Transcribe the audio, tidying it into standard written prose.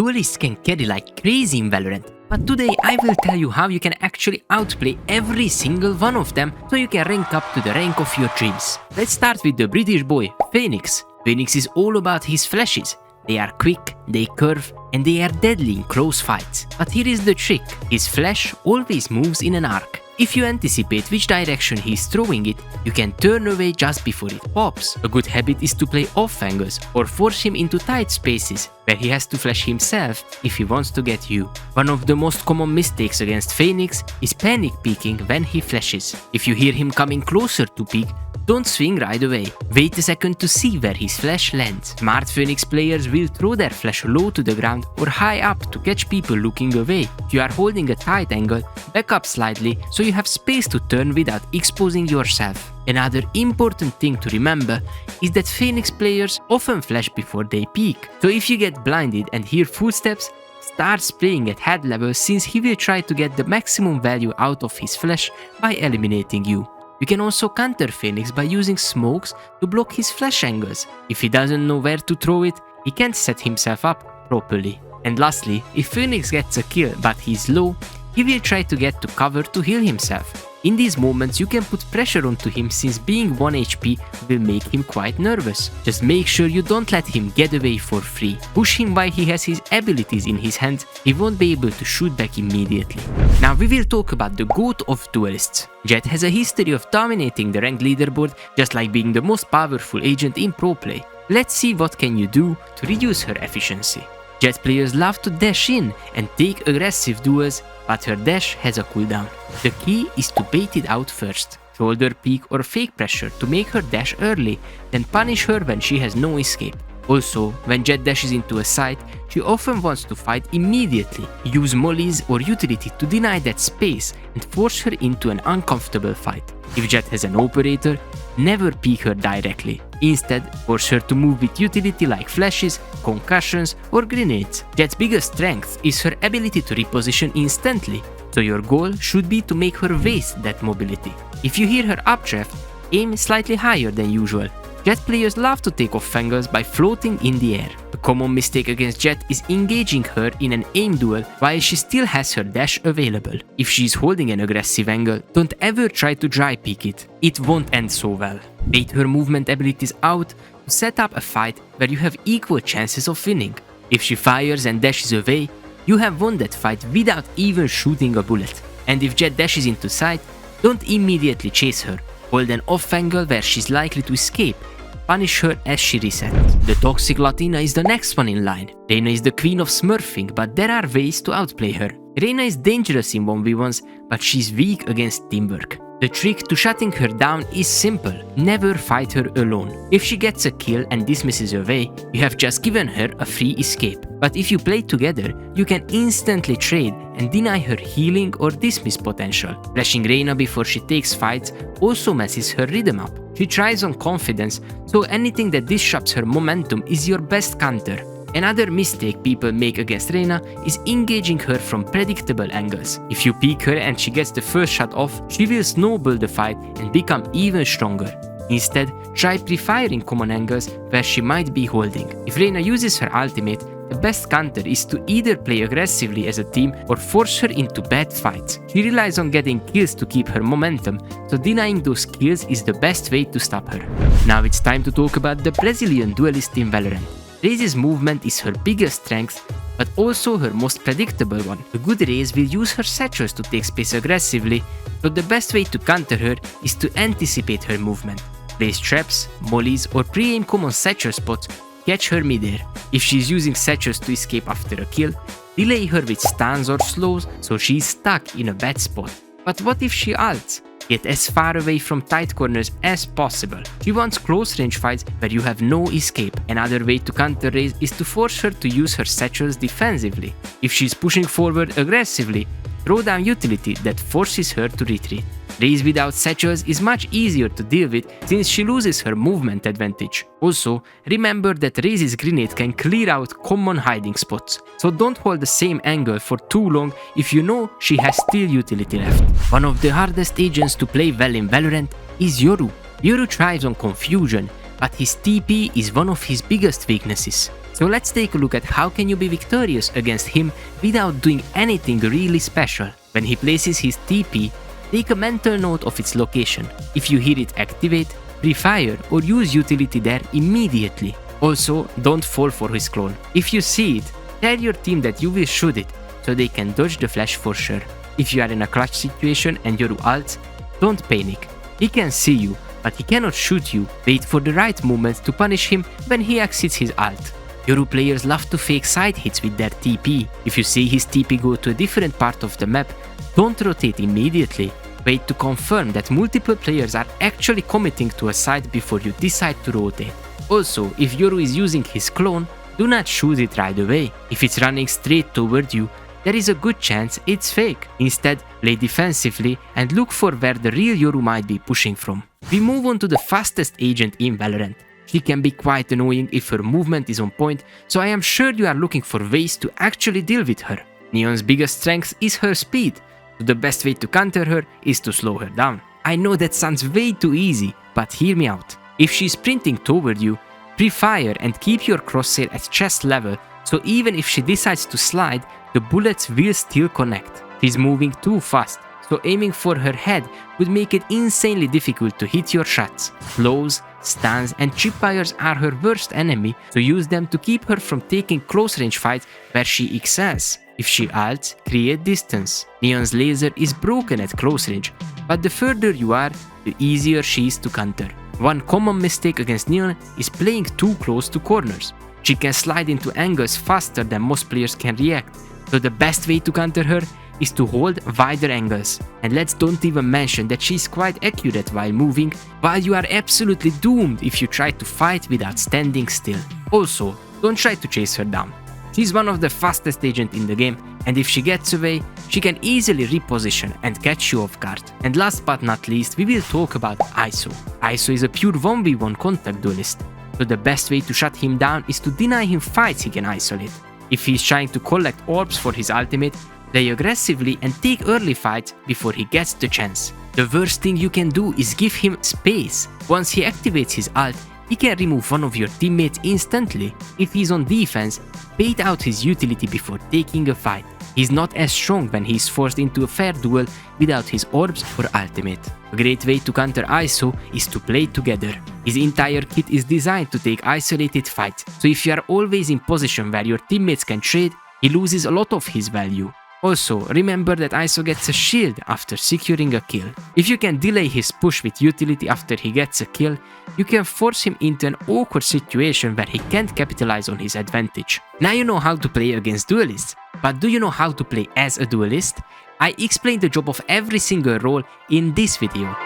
Duelists can carry like crazy in Valorant, but today I will tell you how you can actually outplay every single one of them so you can rank up to the rank of your dreams. Let's start with the British boy, Phoenix. Phoenix is all about his flashes. They are quick, they curve, and they are deadly in close fights. But here is the trick, his flash always moves in an arc. If you anticipate which direction he is throwing it, you can turn away just before it pops. A good habit is to play off angles or force him into tight spaces where he has to flash himself if he wants to get you. One of the most common mistakes against Phoenix is panic peeking when he flashes. If you hear him coming closer to peek, don't swing right away. Wait a second to see where his flash lands. Smart Phoenix players will throw their flash low to the ground or high up to catch people looking away. If you are holding a tight angle, back up slightly so you have space to turn without exposing yourself. Another important thing to remember is that Phoenix players often flash before they peek. So if you get blinded and hear footsteps, start spraying at head level since he will try to get the maximum value out of his flash by eliminating you. You can also counter Phoenix by using smokes to block his flash angles. If he doesn't know where to throw it, he can't set himself up properly. And lastly, if Phoenix gets a kill but he's low, he will try to get to cover to heal himself. In these moments you can put pressure onto him since being 1 HP will make him quite nervous. Just make sure you don't let him get away for free. Push him while he has his abilities in his hands, he won't be able to shoot back immediately. Now we will talk about the GOAT of duelists. Jett has a history of dominating the ranked leaderboard just like being the most powerful agent in pro play. Let's see what can you do to reduce her efficiency. Jett players love to dash in and take aggressive duels, but her dash has a cooldown. The key is to bait it out first. Shoulder peek or fake pressure to make her dash early, then punish her when she has no escape. Also, when Jett dashes into a site, she often wants to fight immediately. Use mollies or utility to deny that space and force her into an uncomfortable fight. If Jett has an operator, never peek her directly. Instead, force her to move with utility like flashes, concussions or grenades. Jett's biggest strength is her ability to reposition instantly, so your goal should be to make her waste that mobility. If you hear her updraft, aim slightly higher than usual. Jett players love to take off angles by floating in the air. A common mistake against Jett is engaging her in an aim duel while she still has her dash available. If she is holding an aggressive angle, don't ever try to dry peek it. It won't end so well. Bait her movement abilities out to set up a fight where you have equal chances of winning. If she fires and dashes away, you have won that fight without even shooting a bullet. And if Jett dashes into sight, don't immediately chase her. Hold an off angle where she's likely to escape. Punish her as she resets. The toxic Latina is the next one in line. Reyna is the queen of smurfing, but there are ways to outplay her. Reyna is dangerous in 1v1s, but she's weak against teamwork. The trick to shutting her down is simple. Never fight her alone. If she gets a kill and dismisses away, you have just given her a free escape. But if you play together, you can instantly trade and deny her healing or dismiss potential. Flashing Reyna before she takes fights also messes her rhythm up. She thrives on confidence, so anything that disrupts her momentum is your best counter. Another mistake people make against Reyna is engaging her from predictable angles. If you peek her and she gets the first shot off, she will snowball the fight and become even stronger. Instead, try pre-firing common angles where she might be holding. If Reyna uses her ultimate, the best counter is to either play aggressively as a team or force her into bad fights. She relies on getting kills to keep her momentum, so denying those kills is the best way to stop her. Now it's time to talk about the Brazilian duelist in Valorant. Raze's movement is her biggest strength, but also her most predictable one. A good Raze will use her satchels to take space aggressively, so the best way to counter her is to anticipate her movement. Place traps, mollies or pre-aim common satchel spots to catch her midair. If she is using satchels to escape after a kill, delay her with stuns or slows so she is stuck in a bad spot. But what if she ults? Get as far away from tight corners as possible. She wants close range fights where you have no escape. Another way to counter Raze is to force her to use her satchels defensively. If she is pushing forward aggressively, throw down utility that forces her to retreat. Raze without satchels is much easier to deal with since she loses her movement advantage. Also, remember that Raze's grenade can clear out common hiding spots, so don't hold the same angle for too long if you know she has still utility left. One of the hardest agents to play well in Valorant is Yoru. Yoru thrives on confusion, but his TP is one of his biggest weaknesses. So let's take a look at how can you be victorious against him without doing anything really special. When he places his TP, take a mental note of its location. If you hear it activate, pre-fire or use utility there immediately. Also, don't fall for his clone. If you see it, tell your team that you will shoot it, so they can dodge the flash for sure. If you are in a clutch situation and Yoru ults, don't panic. He can see you, but he cannot shoot you. Wait for the right moment to punish him when he exits his ult. Yoru players love to fake side hits with their TP. If you see his TP go to a different part of the map, don't rotate immediately. Wait to confirm that multiple players are actually committing to a side before you decide to rotate. Also, if Yoru is using his clone, do not shoot it right away. If it's running straight toward you, there is a good chance it's fake. Instead, play defensively and look for where the real Yoru might be pushing from. We move on to the fastest agent in Valorant. She can be quite annoying if her movement is on point, so I am sure you are looking for ways to actually deal with her. Neon's biggest strength is her speed, so the best way to counter her is to slow her down. I know that sounds way too easy, but hear me out. If she's sprinting toward you, pre-fire and keep your crosshair at chest level, so even if she decides to slide, the bullets will still connect. She's moving too fast, so aiming for her head would make it insanely difficult to hit your shots. Slows, stuns and tripwires are her worst enemy, so use them to keep her from taking close range fights where she excels. If she ults, create distance. Neon's laser is broken at close range, but the further you are, the easier she is to counter. One common mistake against Neon is playing too close to corners. She can slide into angles faster than most players can react, so the best way to counter her is to hold wider angles. And let's don't even mention that she's quite accurate while moving, while you are absolutely doomed if you try to fight without standing still. Also, don't try to chase her down. She's one of the fastest agents in the game, and if she gets away, she can easily reposition and catch you off guard. And last but not least, we will talk about ISO. ISO is a pure 1v1 contact duelist, so the best way to shut him down is to deny him fights he can isolate. If he is trying to collect orbs for his ultimate, play aggressively and take early fights before he gets the chance. The worst thing you can do is give him space. Once he activates his ult, he can remove one of your teammates instantly. If he's on defense, bait out his utility before taking a fight. He's not as strong when he's forced into a fair duel without his orbs or ultimate. A great way to counter ISO is to play together. His entire kit is designed to take isolated fights, so if you are always in position where your teammates can trade, he loses a lot of his value. Also, remember that ISO gets a shield after securing a kill. If you can delay his push with utility after he gets a kill, you can force him into an awkward situation where he can't capitalize on his advantage. Now you know how to play against duelists, but do you know how to play as a duelist? I explained the job of every single role in this video.